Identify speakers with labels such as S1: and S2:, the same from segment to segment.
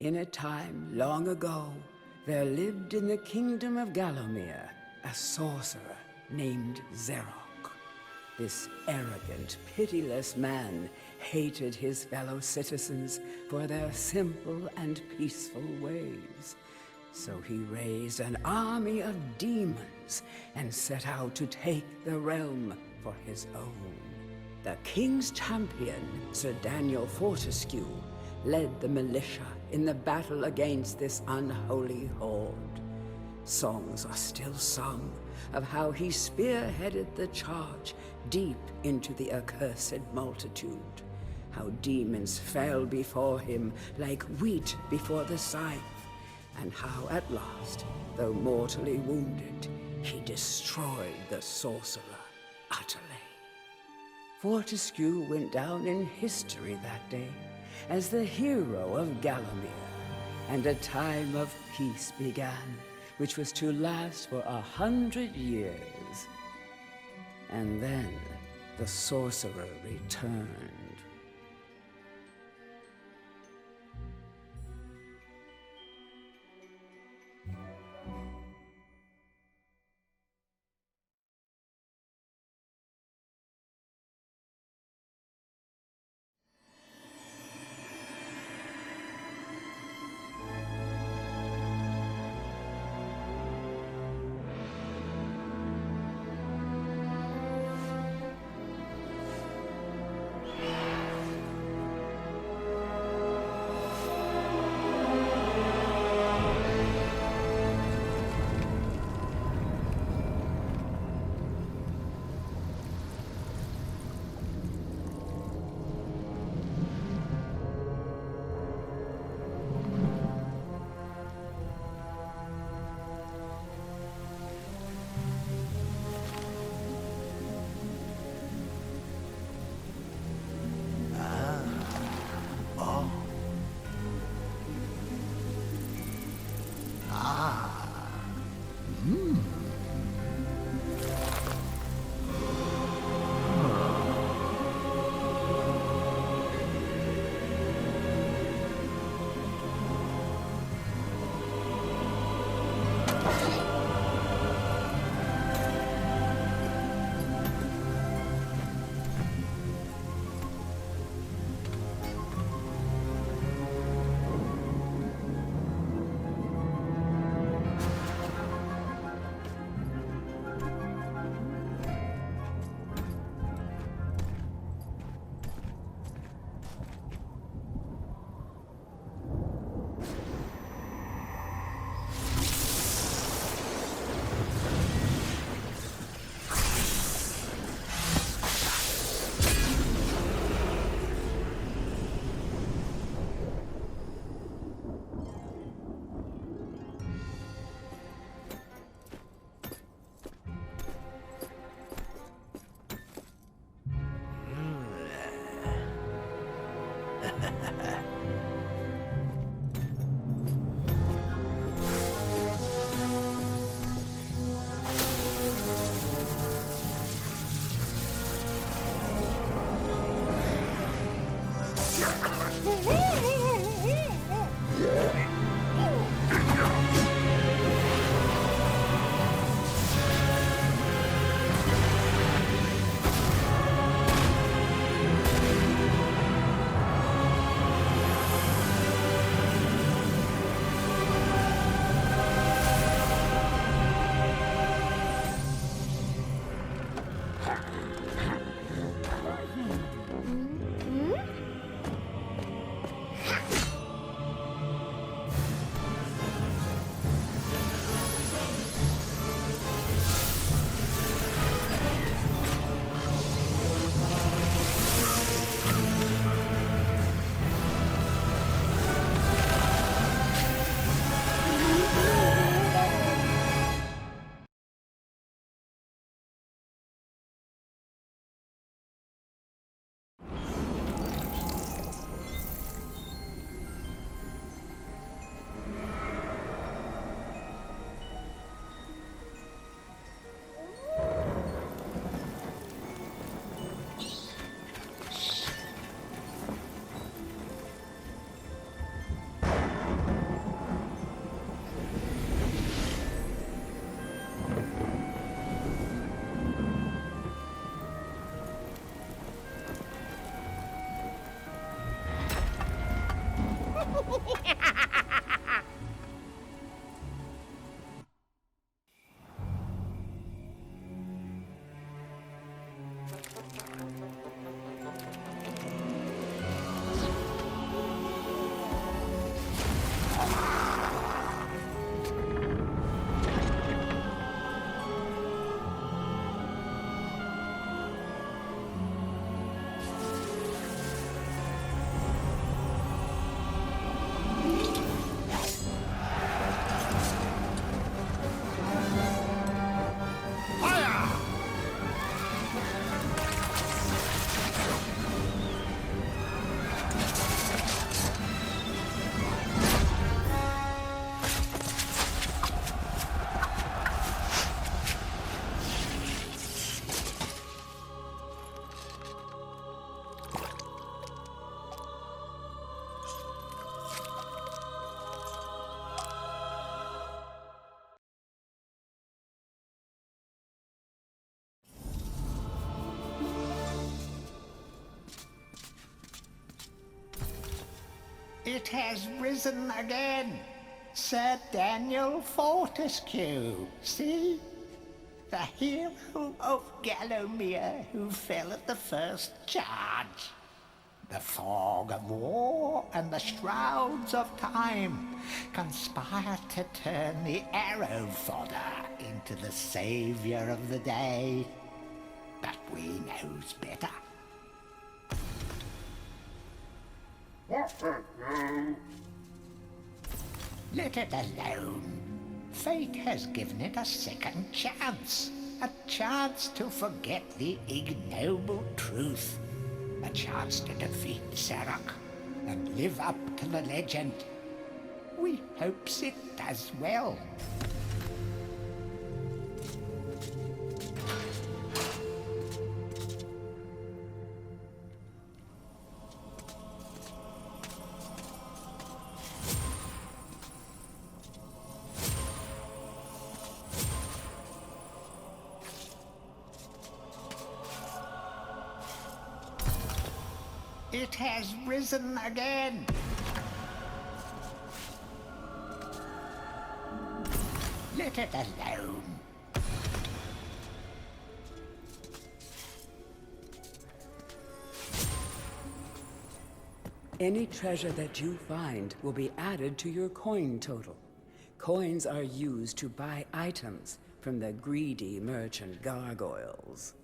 S1: In a time long ago, there lived in the kingdom of Gallowmere a sorcerer named Zerok. This arrogant, pitiless man hated his fellow citizens for their simple and peaceful ways. So he raised an army of demons and set out to take the realm for his own. The king's champion, Sir Daniel Fortescue, led the militia in the battle against this unholy horde. Songs are still sung of how he spearheaded the charge deep into the accursed multitude, how demons fell before him like wheat before the scythe, and how at last, though mortally wounded, he destroyed the sorcerer utterly. Fortescue went down in history that day as the hero of Gallowmere, and a time of peace began, which was to last for 100 years. And then the sorcerer returned.
S2: It has risen again. Sir Daniel Fortescue, see? The hero of Gallowmere who fell at the first charge. The fog of war and the shrouds of time conspire to turn the arrow fodder into the saviour of the day. But we knows better. Let it alone. Fate has given it a second chance. A chance to forget the ignoble truth. A chance to defeat Zarok and live up to the legend. We hopes it does well. It has risen again. Let it alone.
S1: Any treasure that you find will be added to your coin total. Coins are used to buy items from the greedy merchant gargoyles.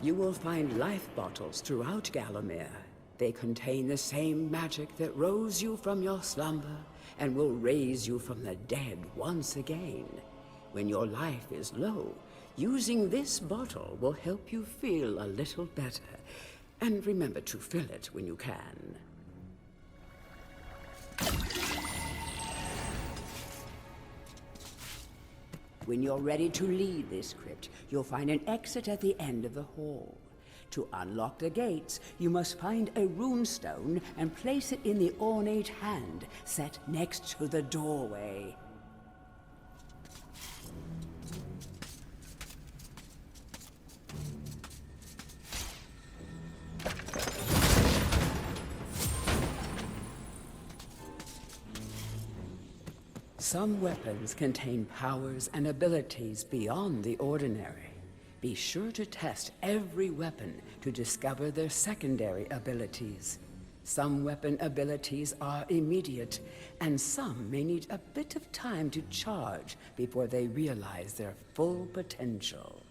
S1: You will find life bottles throughout Gallowmere. They contain the same magic that rose you from your slumber and will raise you from the dead once again. When your life is low, using this bottle will help you feel a little better. And remember to fill it when you can. When you're ready to leave this crypt, you'll find an exit at the end of the hall. To unlock the gates, you must find a runestone and place it in the ornate hand set next to the doorway. Some weapons contain powers and abilities beyond the ordinary. Be sure to test every weapon to discover their secondary abilities. Some weapon abilities are immediate, and some may need a bit of time to charge before they realize their full potential.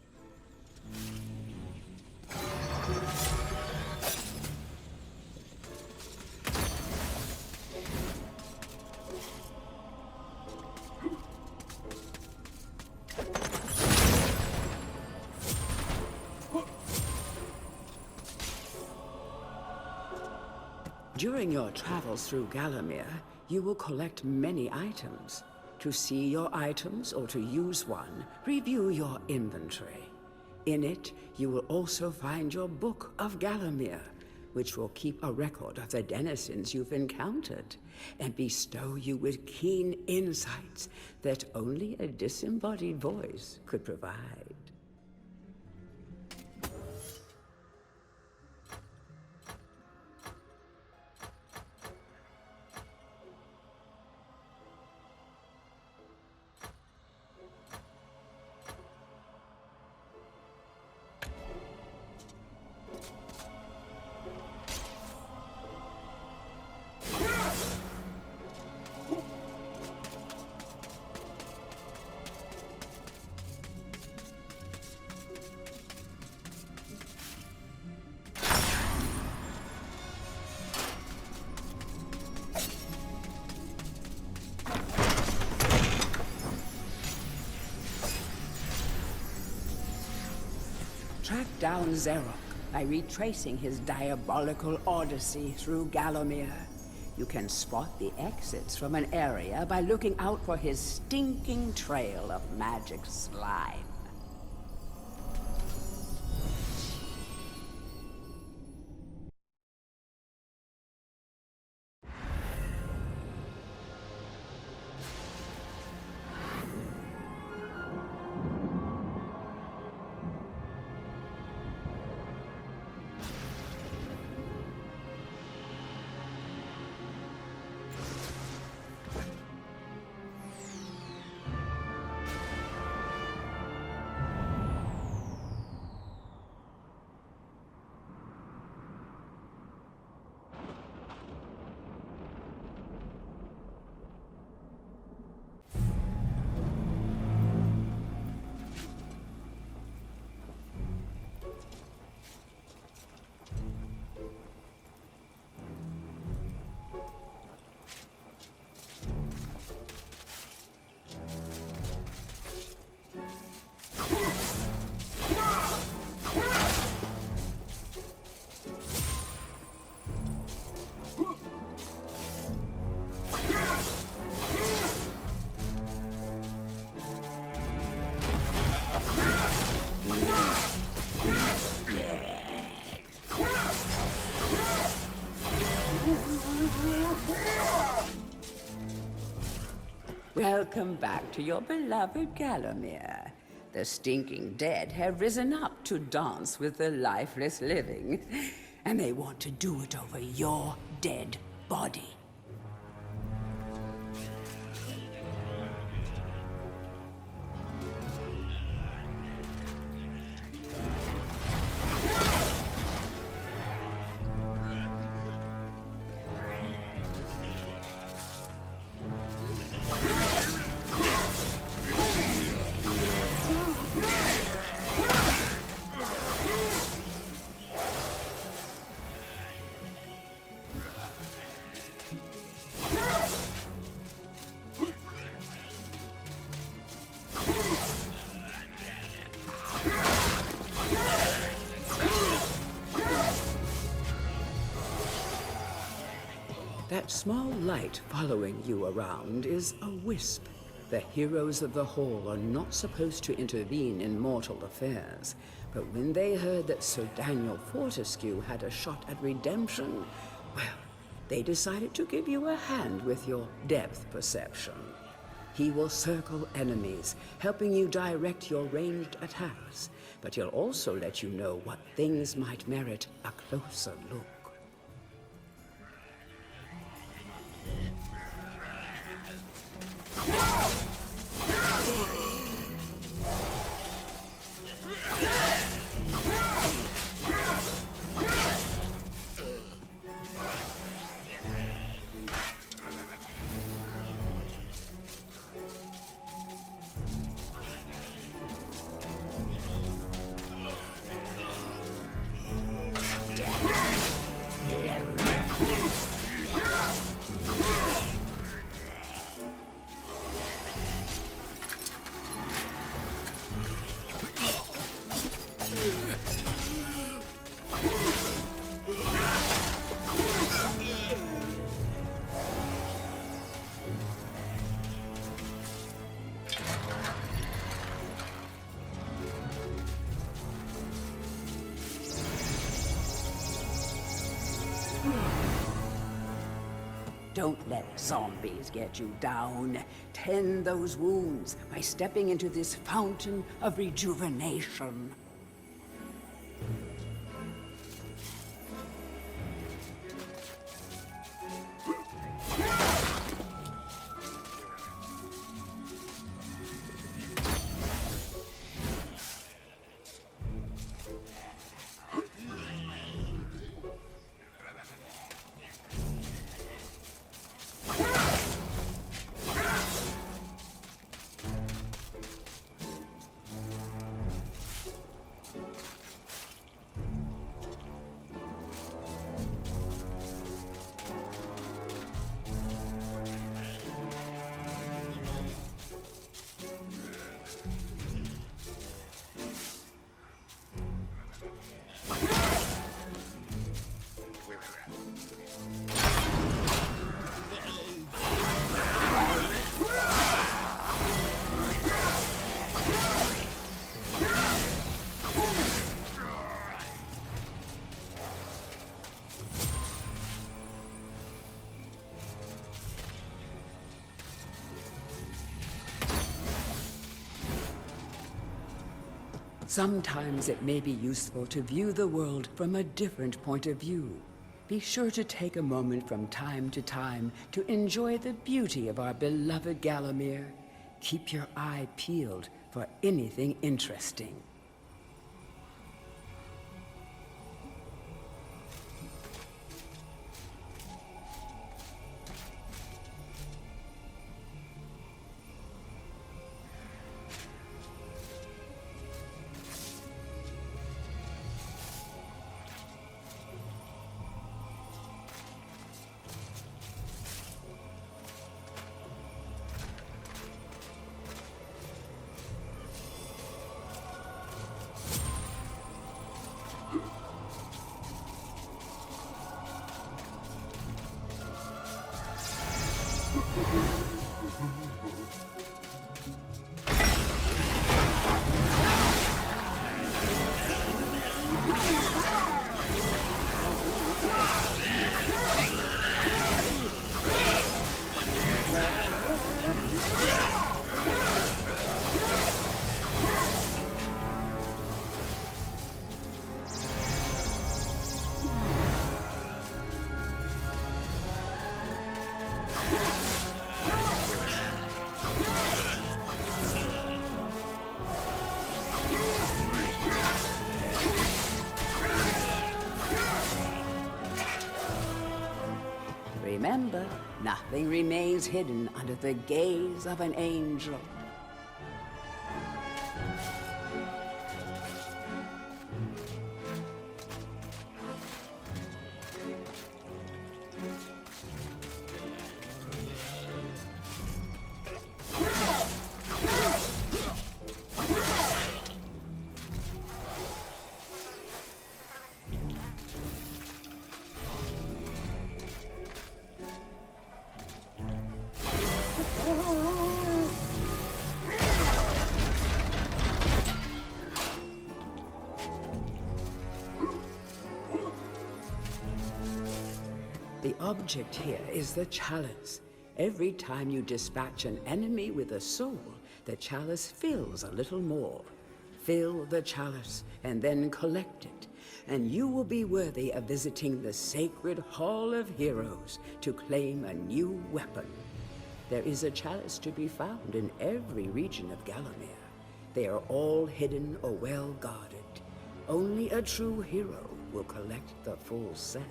S1: During your travels through Gallowmere, you will collect many items. To see your items or to use one, review your inventory. In it, you will also find your Book of Gallowmere, which will keep a record of the denizens you've encountered and bestow you with keen insights that only a disembodied voice could provide. Track down Zarok by retracing his diabolical odyssey through Gallowmere. You can spot the exits from an area by looking out for his stinking trail of magic slime. Welcome back to your beloved Gallowmere. The stinking dead have risen up to dance with the lifeless living, and they want to do it over your dead body. That small light following you around is a wisp. The heroes of the Hall are not supposed to intervene in mortal affairs, but when they heard that Sir Daniel Fortescue had a shot at redemption, well, they decided to give you a hand with your depth perception. He will circle enemies, helping you direct your ranged attacks, but he'll also let you know what things might merit a closer look. Don't let zombies get you down. Tend those wounds by stepping into this fountain of rejuvenation. Sometimes it may be useful to view the world from a different point of view. Be sure to take a moment from time to time to enjoy the beauty of our beloved Gallowmere. Keep your eye peeled for anything interesting. Remember, nothing remains hidden under the gaze of an angel. The object here is the chalice. Every time you dispatch an enemy with a soul, the chalice fills a little more. Fill the chalice and then collect it, and you will be worthy of visiting the sacred Hall of Heroes to claim a new weapon. There is a chalice to be found in every region of Gallowmere. They are all hidden or well guarded. Only a true hero will collect the full set.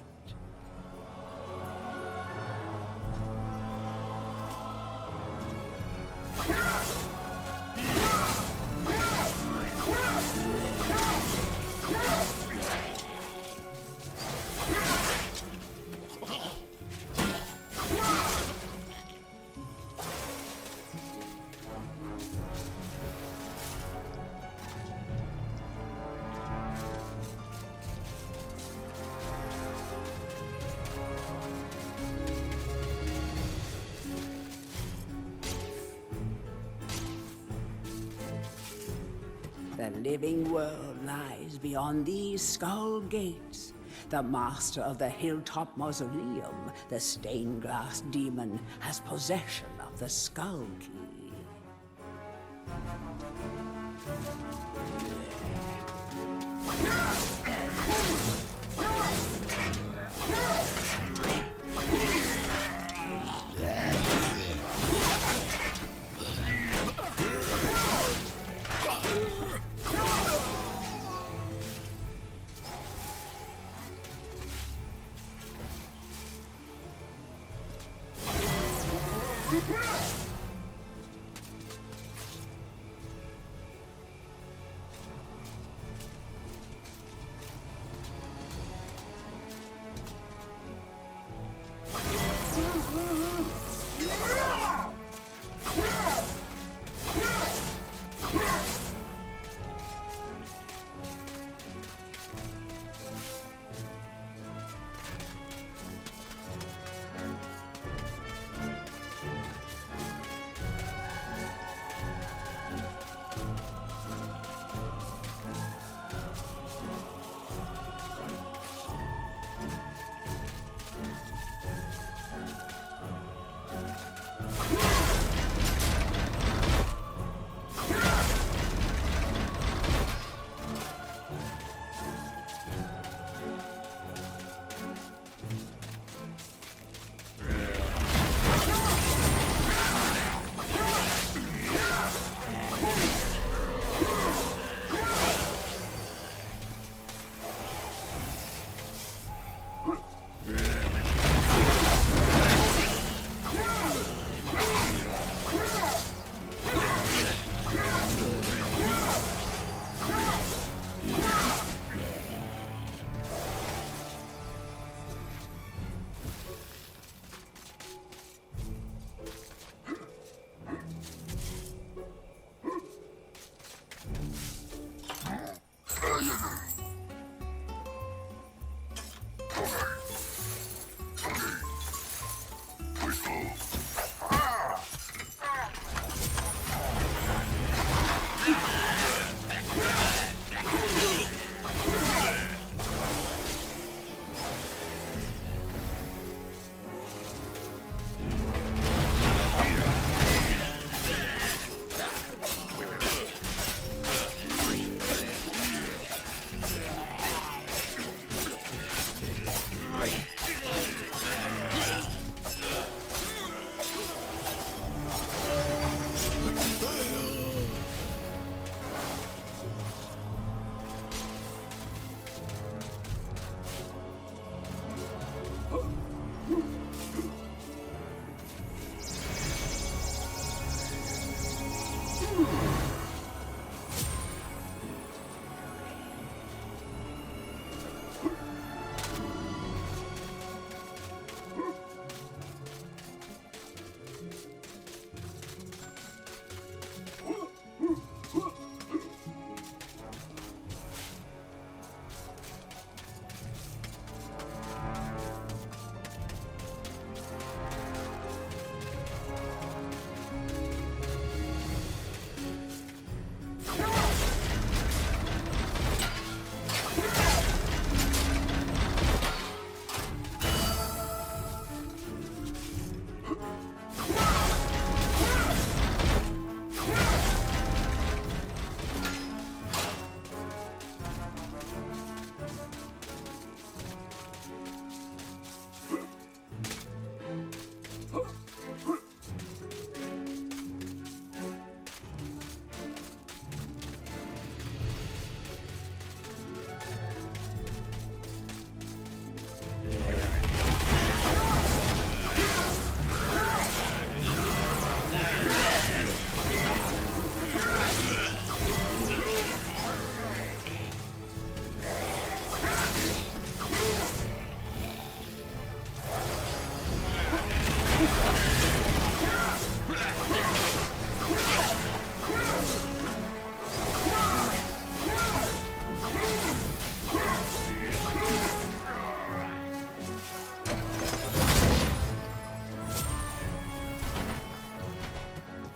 S1: The living world lies beyond these skull gates. The master of the Hilltop Mausoleum, the stained glass demon, has possession of the skull key.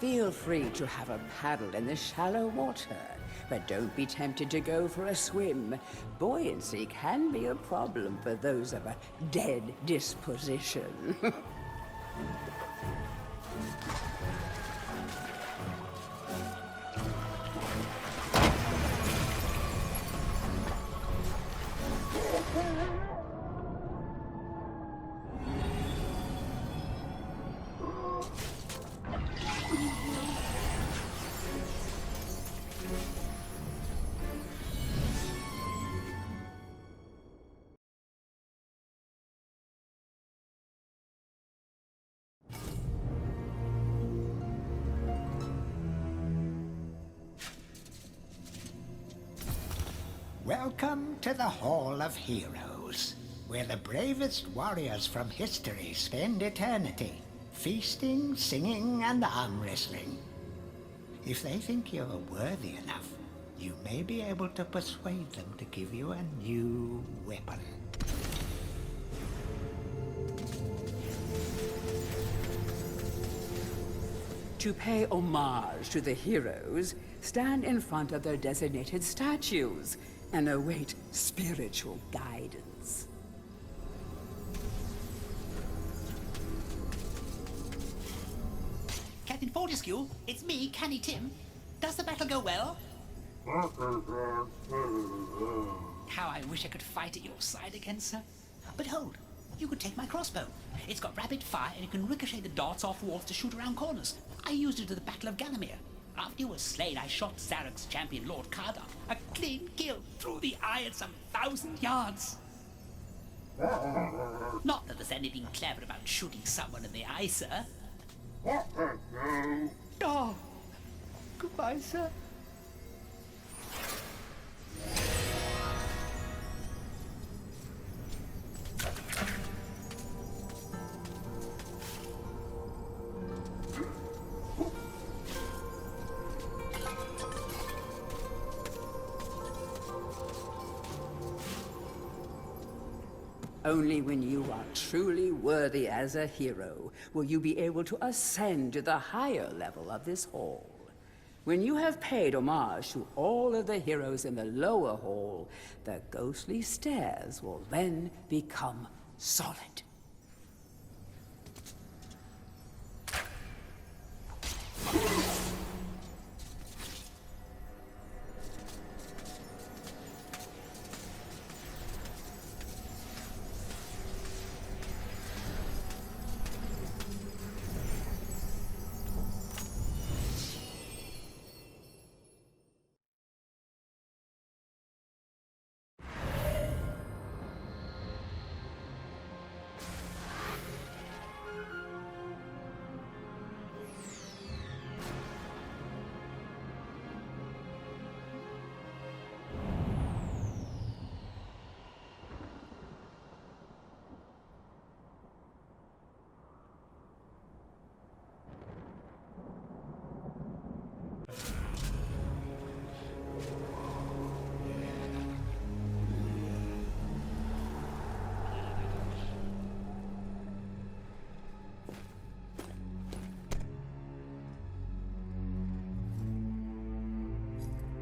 S1: Feel free to have a paddle in the shallow water, but don't be tempted to go for a swim. Buoyancy can be a problem for those of a dead disposition.
S2: Welcome to the Hall of Heroes, where the bravest warriors from history spend eternity, feasting, singing, and arm wrestling. If they think you're worthy enough, you may be able to persuade them to give you a new weapon.
S1: To pay homage to the heroes, stand in front of their designated statues and await spiritual guidance.
S3: Captain Fortescue, it's me, Canny Tim. Does the battle go well? How I wish I could fight at your side again, sir. But hold, you could take my crossbow. It's got rapid fire and it can ricochet the darts off walls to shoot around corners. I used it at the Battle of Gallowmere. After you were slain, I shot Zarok's champion, Lord Kardak. A clean kill through the eye at some 1,000 yards. Not that there's anything clever about shooting someone in the eye, sir. Oh, goodbye, sir.
S1: Only when you are truly worthy as a hero will you be able to ascend to the higher level of this hall. When you have paid homage to all of the heroes in the lower hall, the ghostly stairs will then become solid.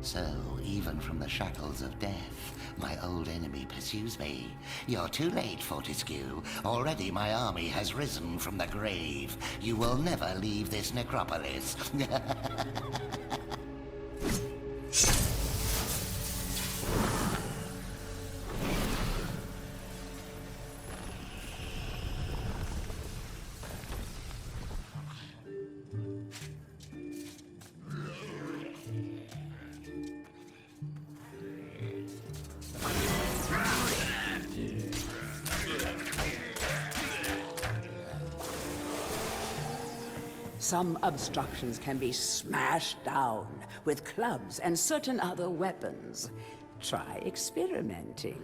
S4: So, even from the shackles of death, my old enemy pursues me. You're too late, Fortescue. Already my army has risen from the grave. You will never leave this necropolis.
S1: Some obstructions can be smashed down with clubs and certain other weapons. Try experimenting.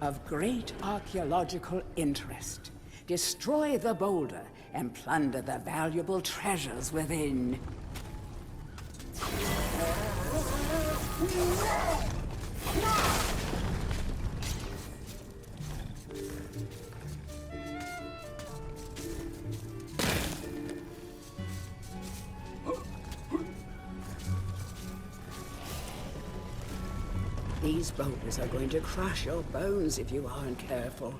S1: Of great archaeological interest. Destroy the boulder and plunder the valuable treasures within. These boulders are going to crush your bones if you aren't careful.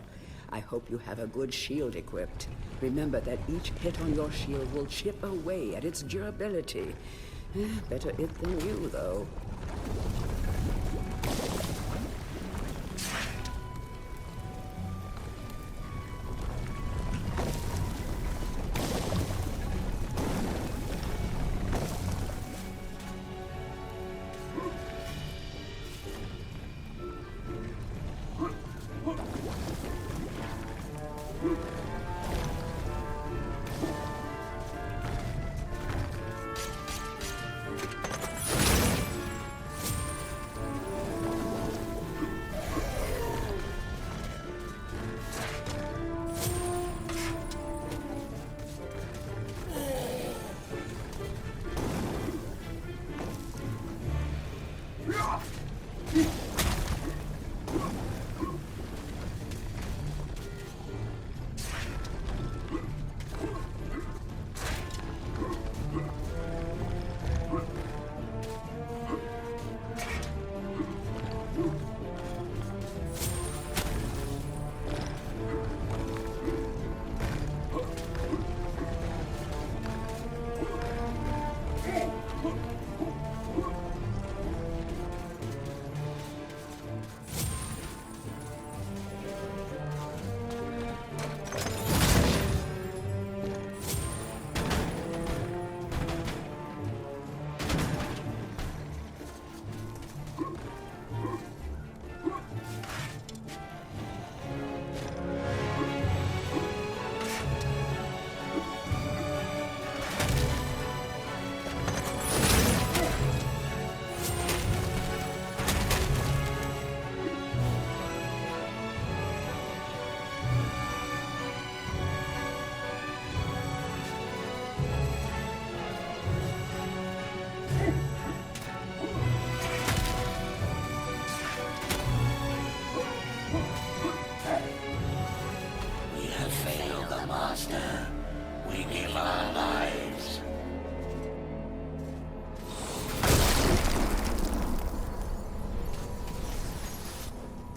S1: I hope you have a good shield equipped. Remember that each hit on your shield will chip away at its durability. Better it than you, though.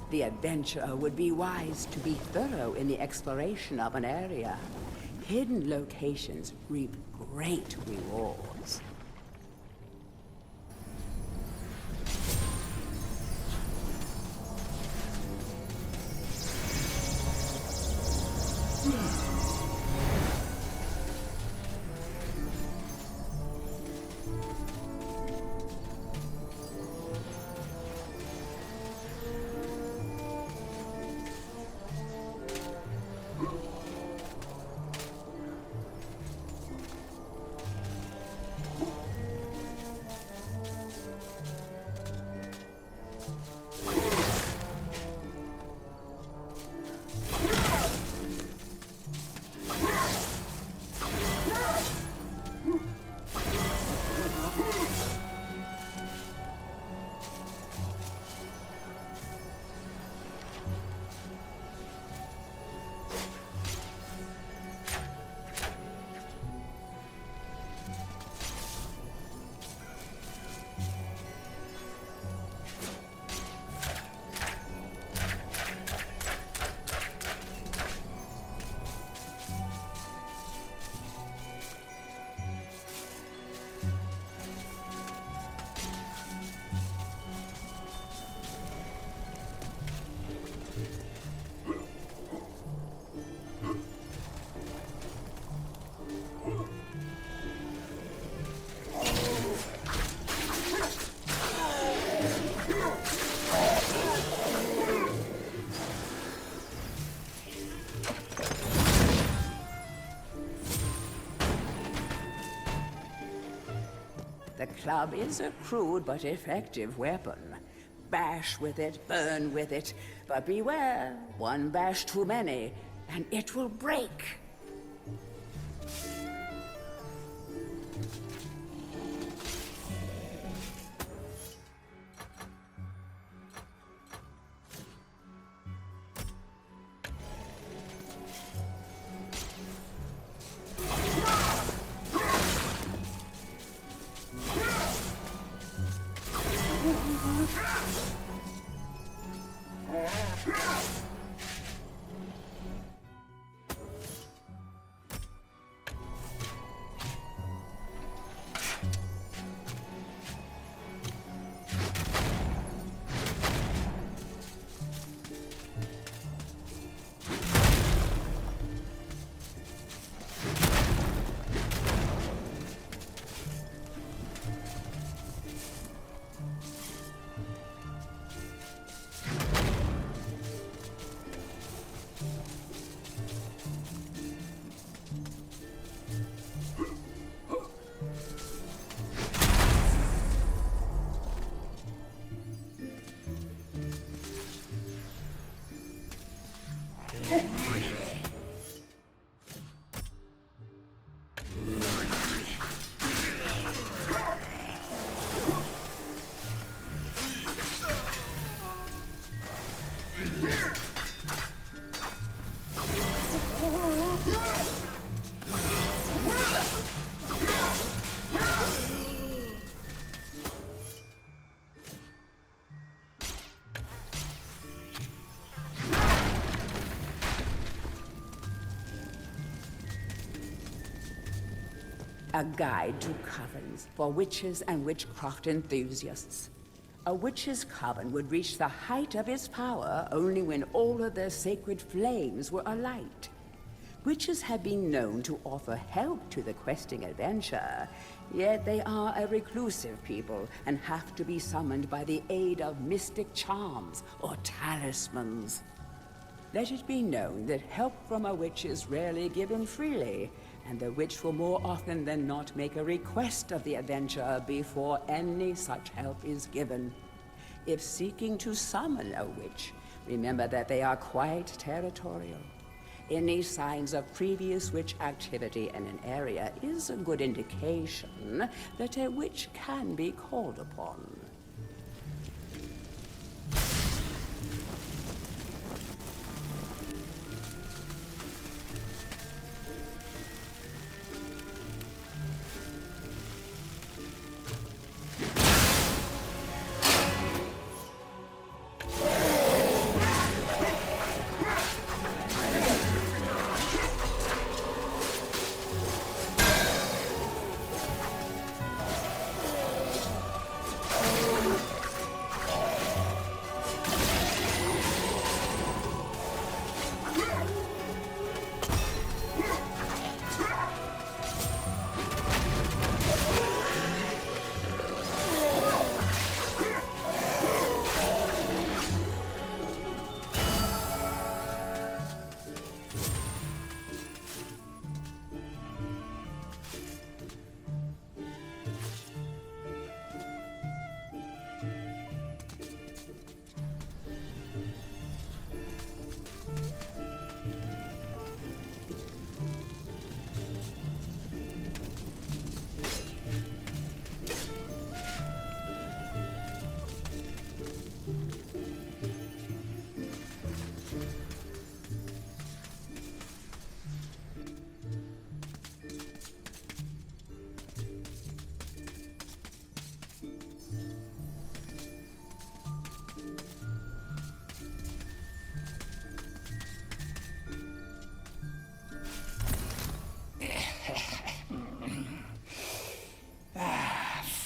S1: The adventurer would be wise to be thorough in the exploration of an area. Hidden locations reap great rewards. club is a crude but effective weapon. Bash with it, burn with it, but beware, one bash too many, and it will break. A guide to covens for witches and witchcraft enthusiasts. A witch's coven would reach the height of its power only when all of their sacred flames were alight. Witches have been known to offer help to the questing adventurer, yet they are a reclusive people and have to be summoned by the aid of mystic charms or talismans. Let it be known that help from a witch is rarely given freely, and the witch will more often than not make a request of the adventurer before any such help is given. If seeking to summon a witch, remember that they are quite territorial. Any signs of previous witch activity in an area is a good indication that a witch can be called upon.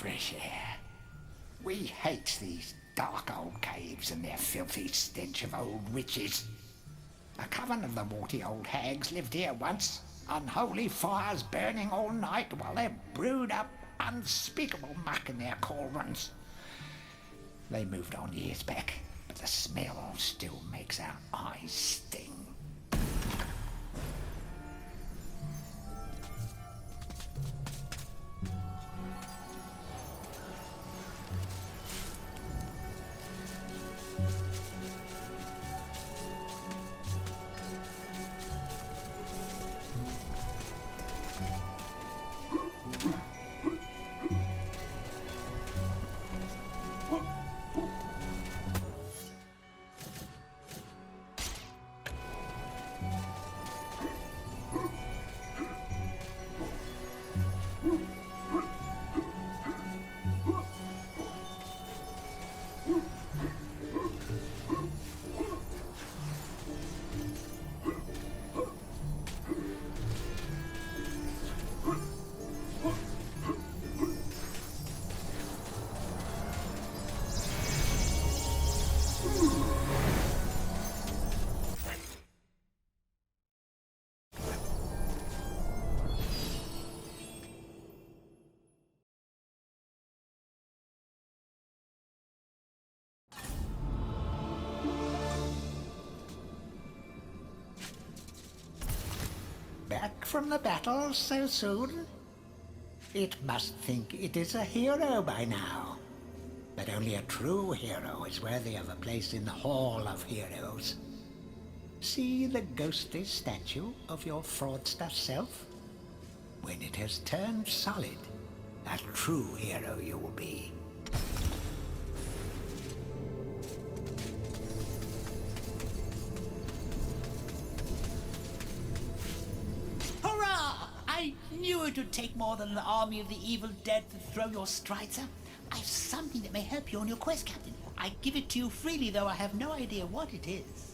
S2: Fresh air. We hate these dark old caves and their filthy stench of old witches. A coven of the warty old hags lived here once, unholy fires burning all night while they brewed up unspeakable muck in their cauldrons. They moved on years back, but the smell still makes our eyes sting. from the battle so soon? It must think it is a hero by now. But only a true hero is worthy of a place in the Hall of Heroes. See the ghostly statue of your fraudster self? When it has turned solid, a true hero you will be.
S3: Hurrah! I knew it would take more than an army of the evil dead to throw your strides up. I've something that may help you on your quest, Captain. I give it to you freely, though I have no idea what it is.